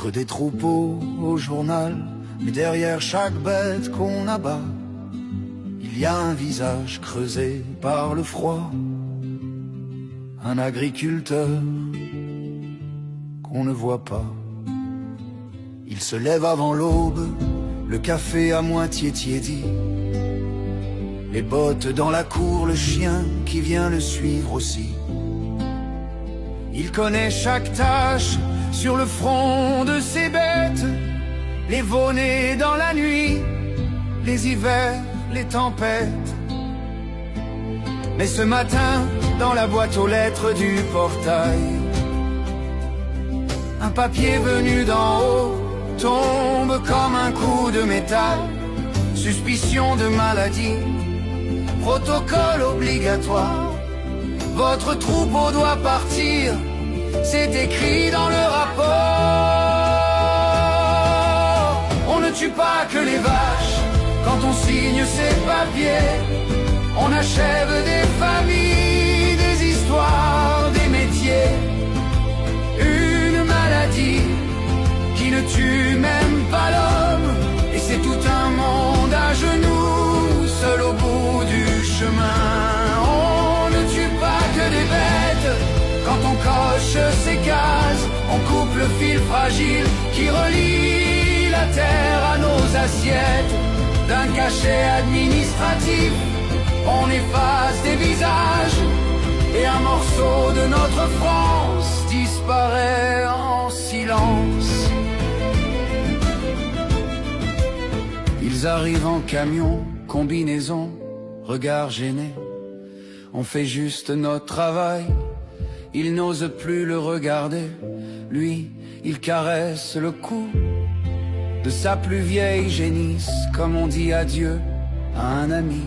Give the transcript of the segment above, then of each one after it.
titres des troupeaux au journal, mais derrière chaque bête qu'on abat, il y a un visage creusé par le froid, un agriculteur qu'on ne voit pas. Il se lève avant l'aube, le café à moitié tiédi, les bottes dans la cour, le chien qui vient le suivre aussi. Il connaît chaque tache sur le front de ses bêtes, les veaux nés dans la nuit, les hivers, les tempêtes. Mais ce matin, dans la boîte aux lettres du portail, un papier venu d'en haut tombe comme un coup de métal. Suspicion de maladie, protocole obligatoire. Votre troupeau doit partir, c'est écrit dans le rapport. On ne tue pas que les vaches quand on signe ces papiers. On achève des familles, des histoires, des métiers. Une maladie qui ne tue même pas l'homme, et c'est tout un monde à genoux, seul au bout du chemin. On ne tue pas que des bêtes quand on coche ces cases. On coupe le fil fragile qui relie la terre à nos assiettes. D'un cachet administratif, on efface des visages, et un morceau de notre France disparaît en silence. Ils arrivent en camion, combinaison, regard gêné. On fait juste notre travail, il n'ose plus le regarder. Lui, il caresse le cou de sa plus vieille génisse, comme on dit adieu à un ami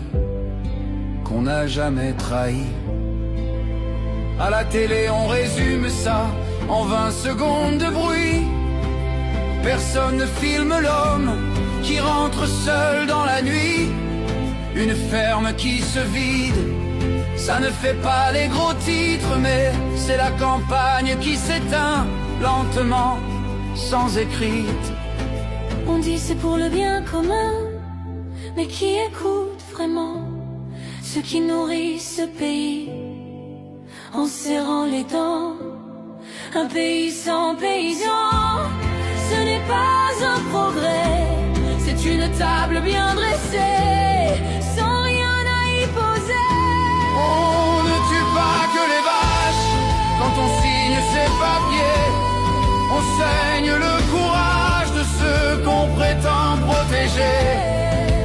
qu'on n'a jamais trahi. À la télé, on résume ça en 20 secondes de bruit. Personne ne filme l'homme qui rentre seul dans la nuit. Une ferme qui se vide, ça ne fait pas les gros titres, mais c'est la campagne qui s'éteint lentement, sans écrite. On dit c'est pour le bien commun, mais qui écoute vraiment ceux qui nourrissent ce pays en serrant les dents? Un pays sans paysans, ce n'est pas un progrès, c'est une table bien dressée, sans rien à y poser. On ne tue pas que les vaches quand on signe ces papiers. On saigne le courage de ceux qu'on prétend protéger,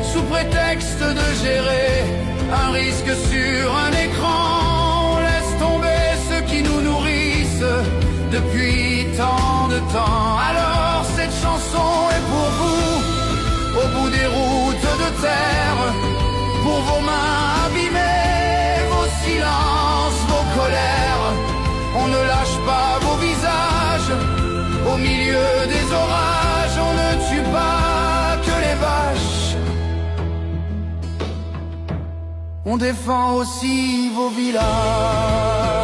sous prétexte de gérer un risque sur un écran. On laisse tomber ceux qui nous nourrissent depuis tant de temps. Alors cette chanson est pour vous, au bout des routes de terre, pour vos mains abîmées, vos silences, vos colères. On ne lâche pas vos visages au milieu des orages. On ne tue pas que les vaches, on défend aussi vos villages.